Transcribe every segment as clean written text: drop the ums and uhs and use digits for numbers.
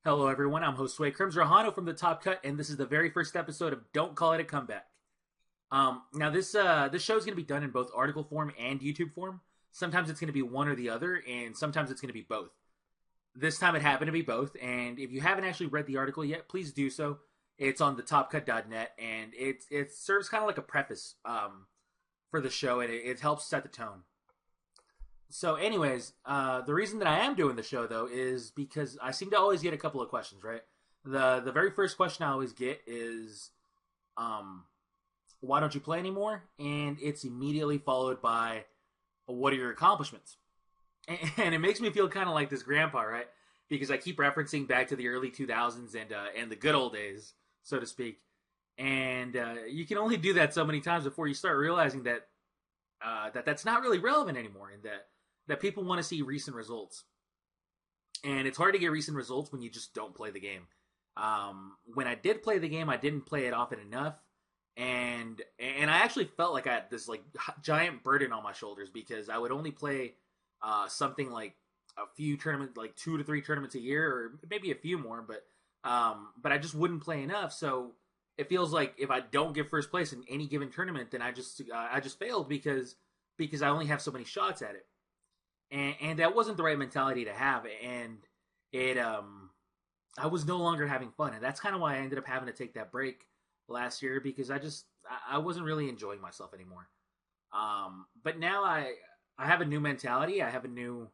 Hello, everyone. I'm Josue Crims Rajano from the Top Cut, and this is the very first episode of Don't Call It a Comeback. Now this show is going to be done in both article form and YouTube form. Sometimes it's going to be one or the other, and sometimes it's going to be both. This time it happened to be both, and if you haven't actually read the article yet, please do so. It's on thetopcut.net, and it serves kind of like a preface for the show, and it helps set the tone. So, anyways, the reason that I am doing the show, though, is because I seem to always get a couple of questions, right? The very first question I always get is, why don't you play anymore? And it's immediately followed by, what are your accomplishments? And it makes me feel kind of like this grandpa, right? Because I keep referencing back to the early 2000s and the good old days, so to speak. And you can only do that so many times before you start realizing that that's not really relevant anymore, and that people want to see recent results. And it's hard to get recent results when you just don't play the game. When I did play the game, I didn't play it often enough, and I actually felt like I had this like giant burden on my shoulders because I would only play something like a few tournaments, like 2 to 3 tournaments a year, or maybe a few more, but I just wouldn't play enough. So it feels like if I don't get first place in any given tournament, then I just failed because I only have so many shots at it. And that wasn't the right mentality to have, and I was no longer having fun, and that's kind of why I ended up having to take that break last year because I wasn't really enjoying myself anymore. But now I have a new mentality, I have a new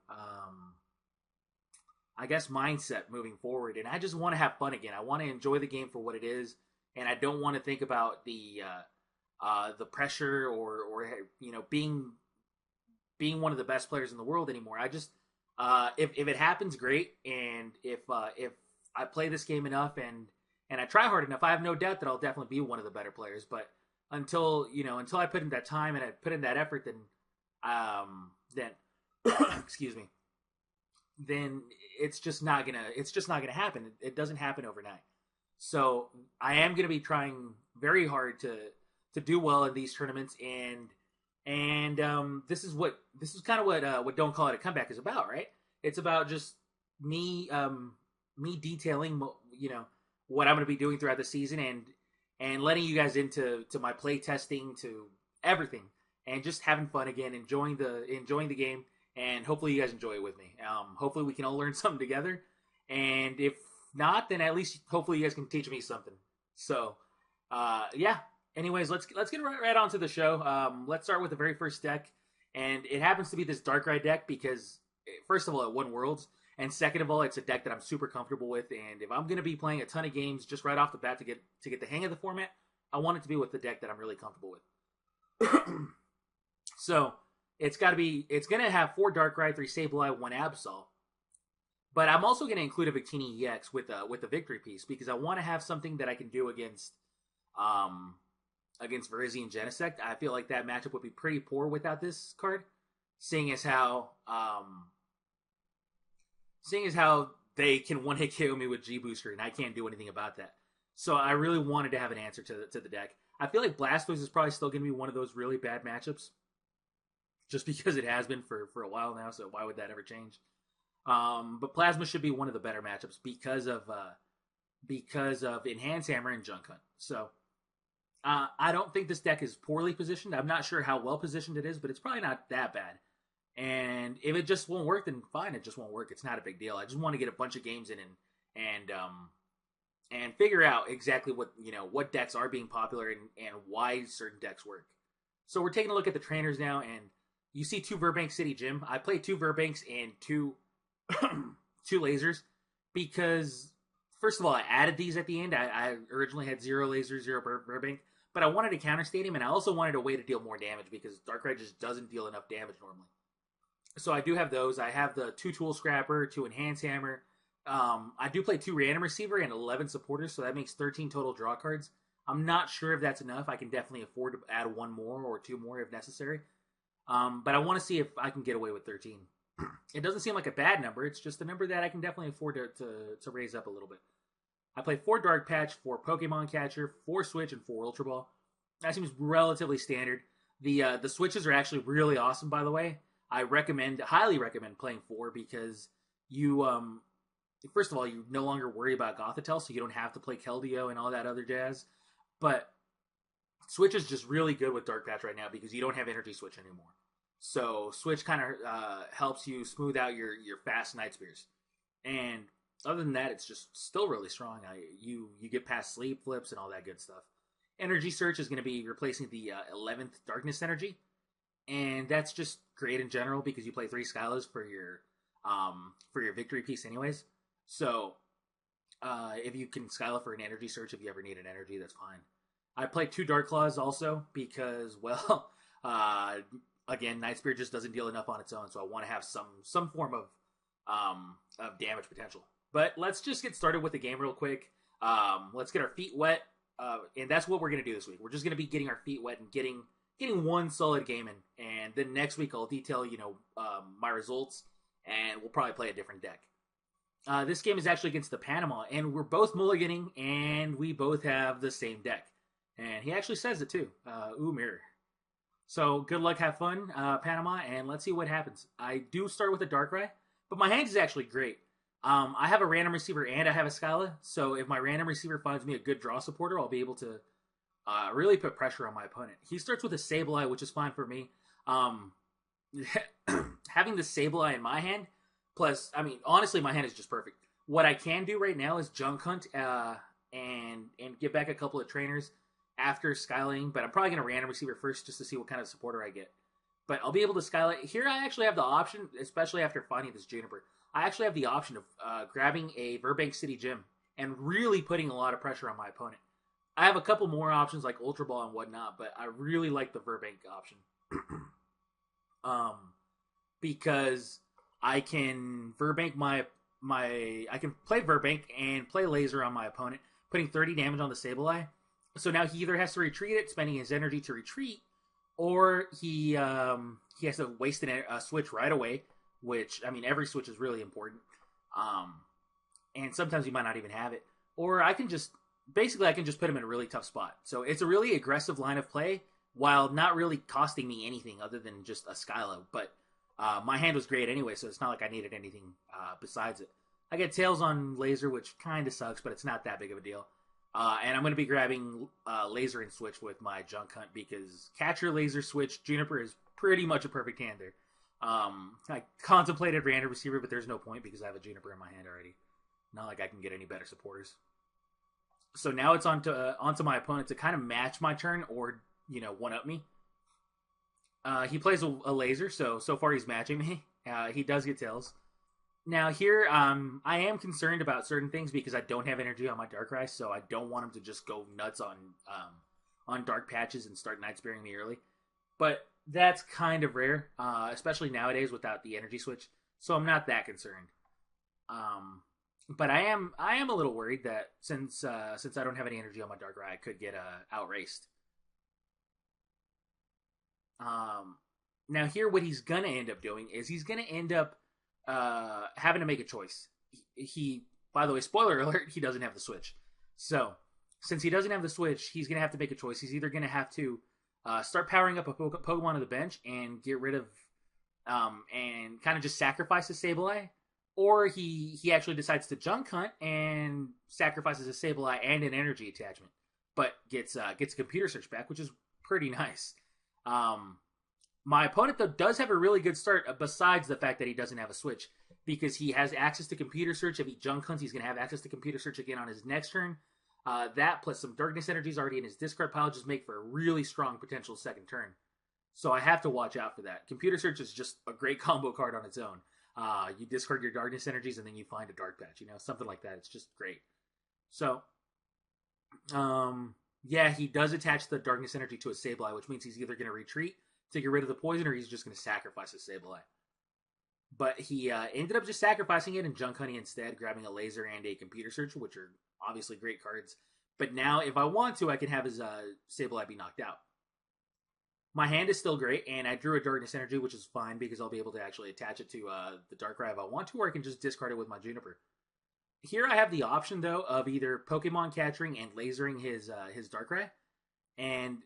I guess mindset moving forward, and I just want to have fun again. I want to enjoy the game for what it is, and I don't want to think about the pressure or being one of the best players in the world anymore. I just if it happens, great, and if I play this game enough and I try hard enough, I have no doubt that I'll definitely be one of the better players. But until I put in that time and I put in that effort, then excuse me, then it's just not gonna happen. It doesn't happen overnight. So I am gonna be trying very hard to do well in these tournaments, and this is kind of what Don't Call It a Comeback is about, right? It's about just me detailing what I'm going to be doing throughout the season and letting you guys into my play testing, to everything, and just having fun again, enjoying the game, and hopefully you guys enjoy it with me. Hopefully we can all learn something together, and if not, then at least hopefully you guys can teach me something. So yeah. Anyways, let's get right on to the show. Let's start with the very first deck, and it happens to be this Darkrai deck because, first of all, it won Worlds, and second of all, it's a deck that I'm super comfortable with. And if I'm going to be playing a ton of games just right off the bat to get the hang of the format, I want it to be with the deck that I'm really comfortable with. So it's going to have 4 Darkrai, 3 Sableye, 1 Absol. But I'm also going to include a Victini EX with a victory piece because I want to have something that I can do against Verzi and Genesect. I feel like that matchup would be pretty poor without this card, seeing as how they can one-hit KO me with G-Booster, and I can't do anything about that. So I really wanted to have an answer to the deck. I feel like Blastoise is probably still going to be one of those really bad matchups, just because it has been for a while now, so why would that ever change? But Plasma should be one of the better matchups because of Enhance Hammer and Junk Hunt. So I don't think this deck is poorly positioned. I'm not sure how well positioned it is, but it's probably not that bad. And if it just won't work, then fine, it just won't work. It's not a big deal. I just want to get a bunch of games in and figure out exactly what decks are being popular and why certain decks work. So we're taking a look at the trainers now, and you see 2 Burbank City Gym. I played 2 Burbanks and 2 lasers because, first of all, I added these at the end. I originally had 0 lasers, 0 Burbank. But I wanted to counterstate him, and I also wanted a way to deal more damage because Darkrai just doesn't deal enough damage normally. So I do have those. I have the 2 Tool Scrapper, 2 Enhance Hammer. I do play 2 Random Receiver and 11 Supporters, so that makes 13 total draw cards. I'm not sure if that's enough. I can definitely afford to add 1 more or 2 more if necessary. But I want to see if I can get away with 13. It doesn't seem like a bad number. It's just a number that I can definitely afford to raise up a little bit. I play 4 Dark Patch, 4 Pokemon Catcher, 4 Switch, and 4 Ultra Ball. That seems relatively standard. The switches are actually really awesome, by the way. I highly recommend playing 4 because you first of all, you no longer worry about Gothitelle, so you don't have to play Keldeo and all that other jazz. But Switch is just really good with Dark Patch right now because you don't have Energy Switch anymore. So Switch kind of helps you smooth out your fast Night Spears. And other than that, it's just still really strong. You get past Sleep Flips and all that good stuff. Energy Search is going to be replacing the 11th Darkness Energy. And that's just great in general because you play 3 Skylas for your victory piece anyways. So if you can Skyla for an Energy Search if you ever need an energy, that's fine. I play 2 Dark Claws also because, well, again, Night Spear just doesn't deal enough on its own, so I want to have some form of damage potential. But let's just get started with the game real quick. Let's get our feet wet, and that's what we're going to do this week. We're just going to be getting our feet wet and getting one solid game in, and then next week I'll detail, my results, and we'll probably play a different deck. This game is actually against the Panama, and we're both mulliganing, and we both have the same deck. And he actually says it too. Ooh, mirror. So good luck, have fun, Panama, and let's see what happens. I do start with a Darkrai, but my hand is actually great. I have a random receiver and I have a Skyla, so if my random receiver finds me a good draw supporter, I'll be able to really put pressure on my opponent. He starts with a Sableye, which is fine for me. Having the Sableye in my hand, plus, I mean, honestly, my hand is just perfect. What I can do right now is Junk Hunt and get back a couple of trainers after Skyling, but I'm probably going to random receiver first just to see what kind of supporter I get. But I'll be able to Skylight. Here I actually have the option, especially after finding this Juniper, I actually have the option of grabbing a Burbank City Gym and really putting a lot of pressure on my opponent. I have a couple more options like Ultra Ball and whatnot, but I really like the Burbank option. Because I can Burbank I can play Burbank and play Laser on my opponent, putting 30 damage on the Sableye. So now he either has to retreat it, spending his energy to retreat, or he has to waste a switch right away, which, I mean, every switch is really important. And sometimes you might not even have it. Or I can just put him in a really tough spot. So it's a really aggressive line of play, while not really costing me anything other than just a Skylo. But my hand was great anyway, so it's not like I needed anything besides it. I get Tails on Laser, which kind of sucks, but it's not that big of a deal. And I'm going to be grabbing Laser and Switch with my Junk Hunt because Catcher, Laser, Switch, Juniper is pretty much a perfect hand there. I contemplated random receiver, but there's no point because I have a Juniper in my hand already. Not like I can get any better supporters. So now it's onto my opponent to kind of match my turn or, one-up me. He plays a Laser, so far he's matching me. He does get Tails. Now here, I am concerned about certain things because I don't have energy on my Darkrai, so I don't want him to just go nuts on Dark Patches and start Night Sparing me early. But that's kind of rare, especially nowadays without the energy switch. So I'm not that concerned. But I am a little worried that since I don't have any energy on my Darkrai, I could get outraced. Now here, what he's gonna end up doing is he's gonna end up having to make a choice. He, by the way, spoiler alert, he doesn't have the Switch. So, since he doesn't have the Switch, he's going to have to make a choice. He's either going to have to start powering up a Pokemon on the bench and get rid of, and kind of just sacrifice his Sableye, or he actually decides to Junk Hunt and sacrifices a Sableye and an energy attachment, but gets a Computer Search back, which is pretty nice. My opponent, though, does have a really good start, besides the fact that he doesn't have a Switch, because he has access to Computer Search. If he Junk Hunts, he's going to have access to Computer Search again on his next turn. That, plus some Darkness Energies already in his discard pile, just make for a really strong potential second turn. So I have to watch out for that. Computer Search is just a great combo card on its own. You discard your Darkness Energies, and then you find a Dark Patch, something like that. It's just great. So, yeah, he does attach the Darkness Energy to a Sableye, which means he's either going to retreat to get rid of the poison, or he's just going to sacrifice his Sableye. But he ended up just sacrificing it and Junk Hunting instead, grabbing a Laser and a Computer Search, which are obviously great cards. But now, if I want to, I can have his Sableye be knocked out. My hand is still great, and I drew a Darkness Energy, which is fine because I'll be able to actually attach it to the Darkrai if I want to, or I can just discard it with my Juniper. Here I have the option, though, of either Pokemon catching and lasering his Darkrai, and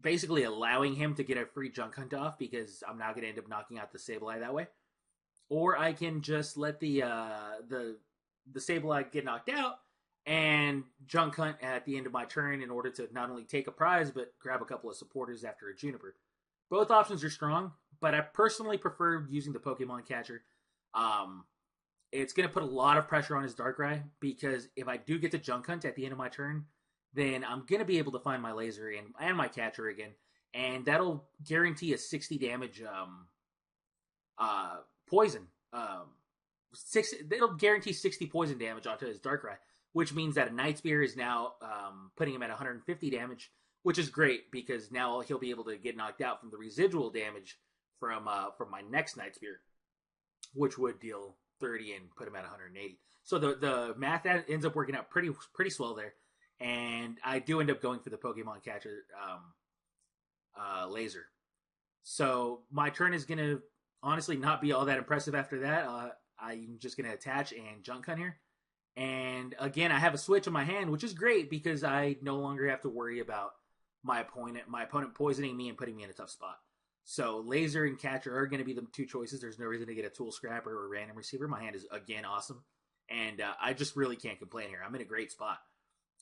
basically allowing him to get a free Junk Hunt off because I'm now going to end up knocking out the Sableye that way. Or I can just let the the Sableye get knocked out and Junk Hunt at the end of my turn in order to not only take a prize but grab a couple of supporters after a Juniper. Both options are strong, but I personally prefer using the Pokemon Catcher. It's going to put a lot of pressure on his Darkrai because if I do get to Junk Hunt at the end of my turn, then I'm going to be able to find my Laser and my Catcher again, and that'll guarantee a 60 damage poison. It'll guarantee 60 poison damage onto his Darkrai, which means that a Night Spear is now putting him at 150 damage, which is great because now he'll be able to get knocked out from the residual damage from my next Night Spear, which would deal 30 and put him at 180. So the math ends up working out pretty swell there, and I do end up going for the Pokemon Catcher Laser. So my turn is gonna honestly not be all that impressive after that. I'm just gonna attach and Junk Hunt here, and again I have a switch in my hand, which is great because I no longer have to worry about my opponent poisoning me and putting me in a tough spot. So Laser and Catcher are going to be the two choices. There's no reason to get a Tool Scrapper or a Random Receiver. My hand is, again, awesome. And I just really can't complain here. I'm in a great spot,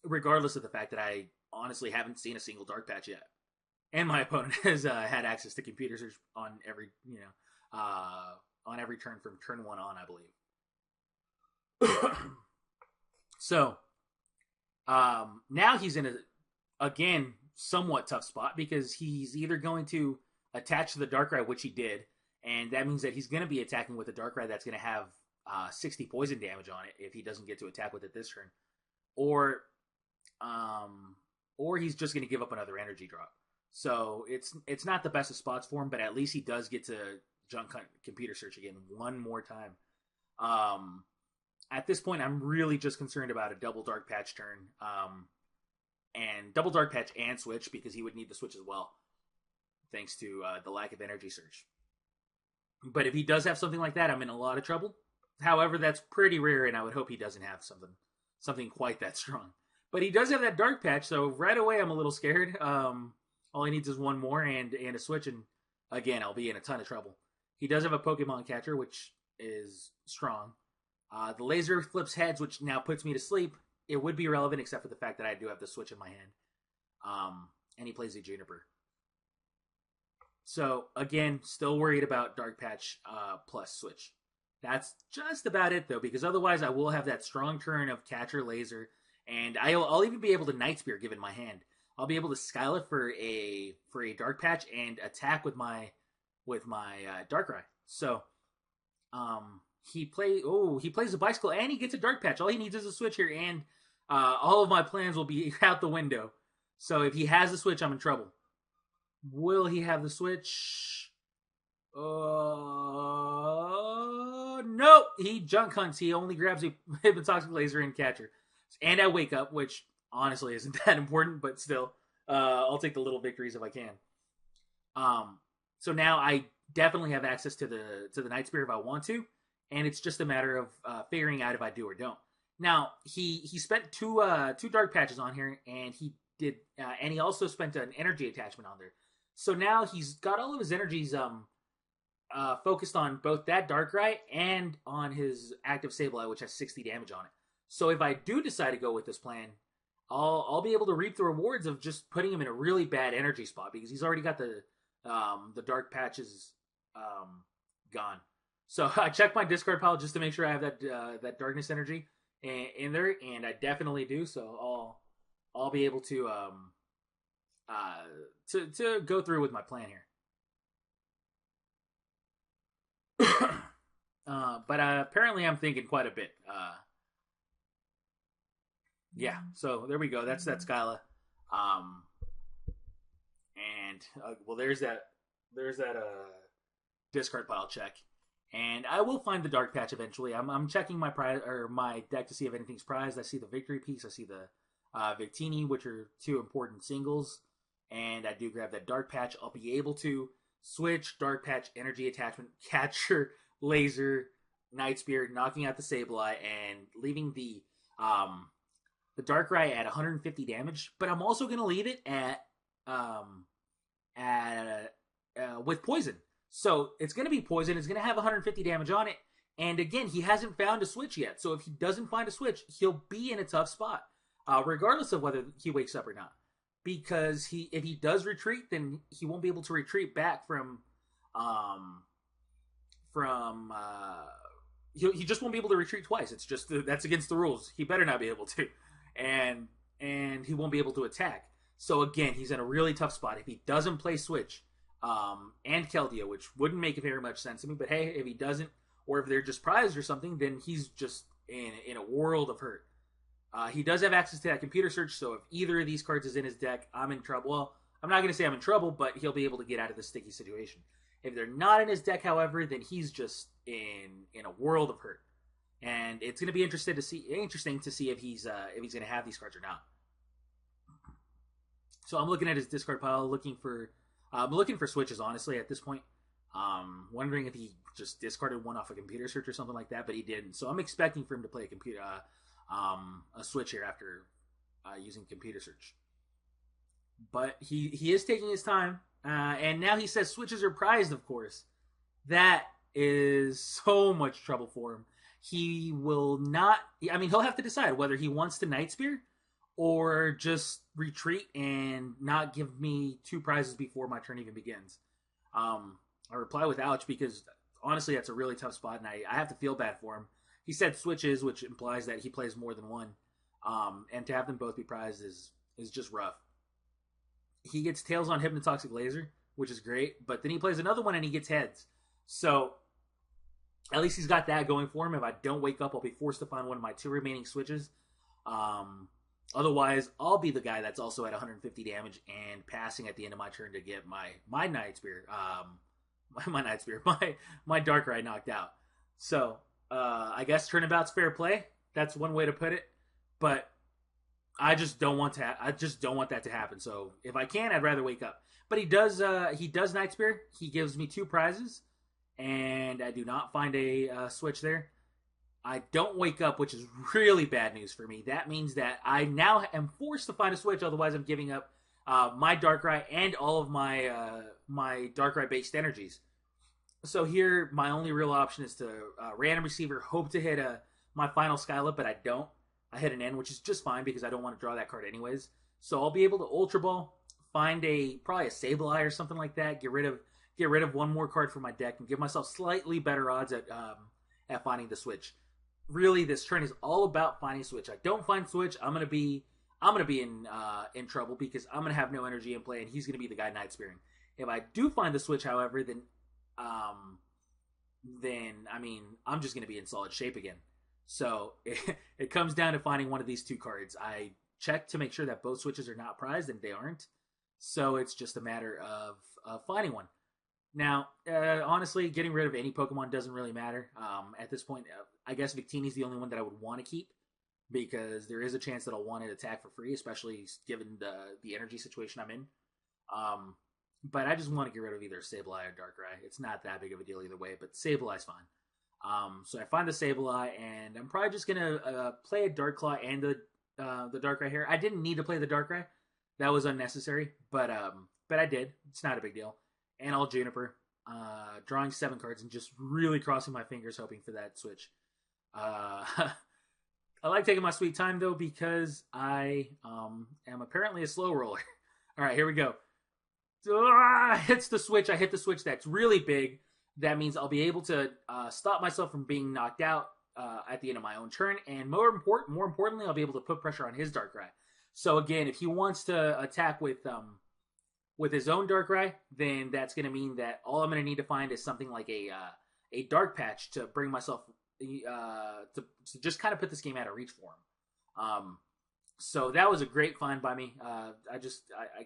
regardless of the fact that I honestly haven't seen a single Dark Patch yet. And my opponent has had access to Computer Search on every turn from turn 1 on, I believe. So, now he's in a, again, somewhat tough spot because he's either going to attach to the Darkrai, which he did, and that means that he's going to be attacking with a Darkrai that's going to have 60 poison damage on it if he doesn't get to attack with it this turn, or he's just going to give up another energy drop. So it's not the best of spots for him, but at least he does get to Junk Hunt Computer Search again one more time. At this point, I'm really just concerned about a double Dark Patch turn, and double Dark Patch and Switch because he would need the Switch as well, thanks to the lack of Energy Search. But if he does have something like that, I'm in a lot of trouble. However, that's pretty rare, and I would hope he doesn't have something quite that strong. But he does have that Dark Patch, so right away I'm a little scared. All he needs is one more and a Switch, and again, I'll be in a ton of trouble. He does have a Pokemon Catcher, which is strong. The Laser flips heads, which now puts me to sleep. It would be relevant, except for the fact that I do have the Switch in my hand. And he plays a Juniper. So, again, still worried about Dark Patch plus Switch. That's just about it, though, because otherwise I will have that strong turn of Catcher, Laser, and I'll even be able to Night Spear given my hand. I'll be able to Skyla for a Dark Patch and attack with my Darkrai. So, he plays a Bicycle and he gets a Dark Patch. All he needs is a Switch here, and all of my plans will be out the window. So if he has a Switch, I'm in trouble. Will he have the Switch? Nope. He Junk Hunts. He only grabs a Hypnotoxic Laser and Catcher. And I Wake Up, which honestly isn't that important, but still, I'll take the little victories if I can. So now I definitely have access to the Night Spear if I want to, and it's just a matter of figuring out if I do or don't. Now he spent two Dark Patches on here, and he also spent an Energy Attachment on there. So now he's got all of his energies focused on both that Darkrai and on his active Sableye, which has 60 damage on it. So if I do decide to go with this plan, I'll be able to reap the rewards of just putting him in a really bad energy spot because he's already got the Dark Patches gone. So I checked my discard pile just to make sure I have that Darkness energy in there, and I definitely do. So I'll be able to go through with my plan here. But apparently I'm thinking quite a bit. Yeah, so there we go. That's Skyla. And well, there's that discard pile check, and I will find the Dark Patch eventually. I'm checking my prize or my deck to see if anything's prized. I see the Victory Piece. I see the Victini, which are two important singles, and I do grab that Dark Patch. I'll be able to switch Dark Patch, Energy Attachment, Catcher, Laser, Night Spear, knocking out the Sableye, and leaving the Darkrai at 150 damage. But I'm also going to leave it at with Poison. So it's going to be Poison. It's going to have 150 damage on it, And again, he hasn't found a switch yet. So if he doesn't find a switch, he'll be in a tough spot, regardless of whether he wakes up or not. Because if he does retreat, then he won't be able to retreat back he just won't be able to retreat twice. It's just that's against the rules. He better not be able to, and he won't be able to attack. So again, he's in a really tough spot if he doesn't play Switch and Keldeo, which wouldn't make very much sense to me. But hey, if he doesn't, or if they're just prized or something, then he's just in a world of hurt. He does have access to that computer search, so if either of these cards is in his deck, I'm in trouble. Well, I'm not going to say I'm in trouble, but he'll be able to get out of the sticky situation. If they're not in his deck, however, then he's just in a world of hurt, and it's going to be interesting to see if he's going to have these cards or not. So I'm looking at his discard pile, looking for switches. Honestly, at this point, wondering if he just discarded one off a computer search or something like that, but he didn't. So I'm expecting for him to play a switch here after using computer search. But he is taking his time, and now he says switches are prized. Of course, that is so much trouble for him. He will not. I mean, he'll have to decide whether he wants to Night Spear or just retreat and not give me 2 prizes before my turn even begins. I reply with ouch because honestly, that's a really tough spot, and I have to feel bad for him. He said switches, which implies that he plays more than one, and to have them both be prized is just rough. He gets Tails on Hypnotoxic Laser, which is great, but then he plays another one and he gets Heads. So at least he's got that going for him. If I don't wake up, I'll be forced to find one of my 2 remaining switches. Otherwise, I'll be the guy that's also at 150 damage and passing at the end of my turn to get my Night Spear, my Darkrai knocked out. So I guess turnabout's fair play. That's one way to put it. But I just don't want that to happen. So if I can, I'd rather wake up. But he does Night Spear. He gives me 2 prizes, and I do not find a switch there. I don't wake up, which is really bad news for me. That means that I now am forced to find a switch. Otherwise, I'm giving up my Darkrai and all of my Darkrai-based energies. So here, my only real option is to random receiver, hope to hit my final Skylup, but I don't. I hit an N, which is just fine because I don't want to draw that card anyways. So I'll be able to Ultra Ball, find probably a Sableye or something like that, get rid of one more card from my deck, and give myself slightly better odds at finding the switch. Really, this turn is all about finding switch. I don't find switch, I'm gonna be in trouble because I'm gonna have no energy in play, and he's gonna be the guy Night Spearing. If I do find the switch, however, then I mean I'm just gonna be in solid shape again. So it comes down to finding one of these 2 cards. I check to make sure that both switches are not prized, and they aren't. So it's just a matter of finding one. Now, honestly, getting rid of any Pokemon doesn't really matter. At this point, I guess Victini's the only one that I would want to keep because there is a chance that I'll want to attack for free, especially given the energy situation I'm in. But I just want to get rid of either Sableye or Darkrai. It's not that big of a deal either way, but Sableye's fine. So I find the Sableye, and I'm probably just gonna play a Darkrai and the Darkrai here. I didn't need to play the Darkrai; that was unnecessary. But I did. It's not a big deal. And I'll Juniper, drawing 7 cards and just really crossing my fingers, hoping for that switch. I like taking my sweet time though because I am apparently a slow roller. All right, here we go. Hits the switch. I hit the switch. That's really big. That means I'll be able to stop myself from being knocked out at the end of my own turn, and more importantly, I'll be able to put pressure on his Darkrai. So again, if he wants to attack with his own Darkrai, then that's going to mean that all I'm going to need to find is something like a Dark Patch to bring myself to just kind of put this game out of reach for him. So that was a great find by me. I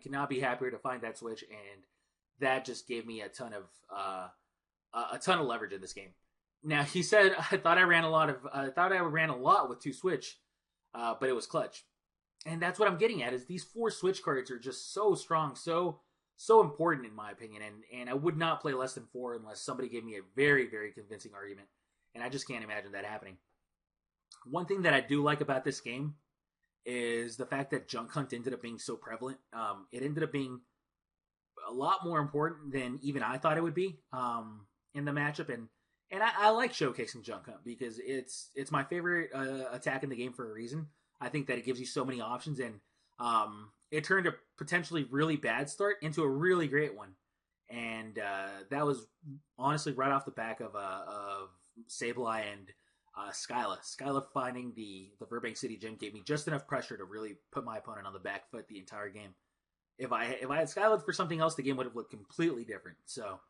cannot be happier to find that switch, and that just gave me a ton of leverage in this game. Now he said I thought I ran a lot with 2 switch, but it was clutch, and that's what I'm getting at. Is these 4 switch cards are just so strong, so important in my opinion, and I would not play less than 4 unless somebody gave me a very very convincing argument, and I just can't imagine that happening. One thing that I do like about this game is the fact that Junk Hunt ended up being so prevalent. It ended up being a lot more important than even I thought it would be in the matchup, And I like showcasing Junk Hunt because it's my favorite attack in the game for a reason. I think that it gives you so many options, and it turned a potentially really bad start into a really great one. And that was honestly right off the back of Sableye and Skyla. Skyla finding the Burbank City gym gave me just enough pressure to really put my opponent on the back foot the entire game. If I had Skyla for something else, the game would have looked completely different. So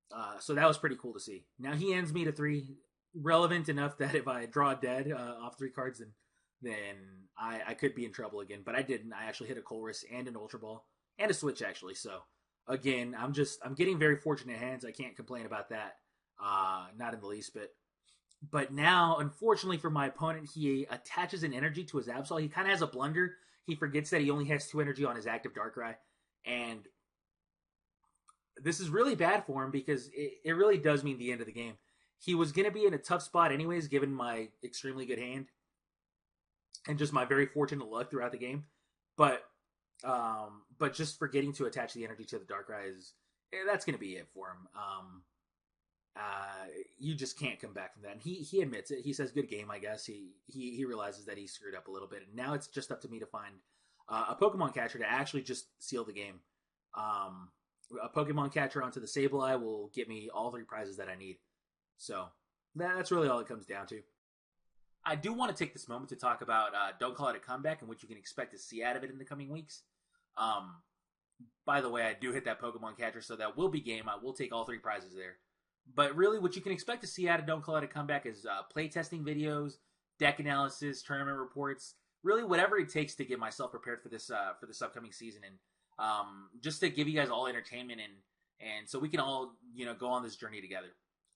that was pretty cool to see. Now he ends me to 3, relevant enough that if I draw a dead off 3 cards, then I could be in trouble again. But I didn't. I actually hit a Colress and an Ultra Ball and a Switch actually. So again, I'm getting very fortunate hands. I can't complain about that. Not in the least bit. But now, unfortunately for my opponent, he attaches an energy to his Absol. He kind of has a blunder. He forgets that he only has 2 energy on his active Darkrai. And this is really bad for him because it really does mean the end of the game. He was going to be in a tough spot anyways, given my extremely good hand and just my very fortunate luck throughout the game. But just forgetting to attach the energy to the Darkrai that's going to be it for him. You just can't come back from that. And he admits it. He says, "Good game, I guess." He realizes that he screwed up a little bit, and now it's just up to me to find a Pokemon catcher to actually just seal the game. A Pokemon catcher onto the Sableye will get me all 3 prizes that I need. So that's really all it comes down to. I do want to take this moment to talk about Don't Call It a Comeback and what you can expect to see out of it in the coming weeks. By the way, I do hit that Pokemon catcher, so that will be game. I will take all 3 prizes there. But really, what you can expect to see out of Don't Call It a Comeback is playtesting videos, deck analysis, tournament reports, really whatever it takes to get myself prepared for this upcoming season, and just to give you guys all entertainment and so we can all go on this journey together.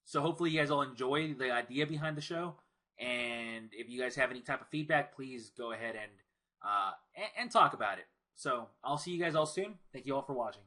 So hopefully you guys all enjoy the idea behind the show, and if you guys have any type of feedback, please go ahead and talk about it. So I'll see you guys all soon. Thank you all for watching.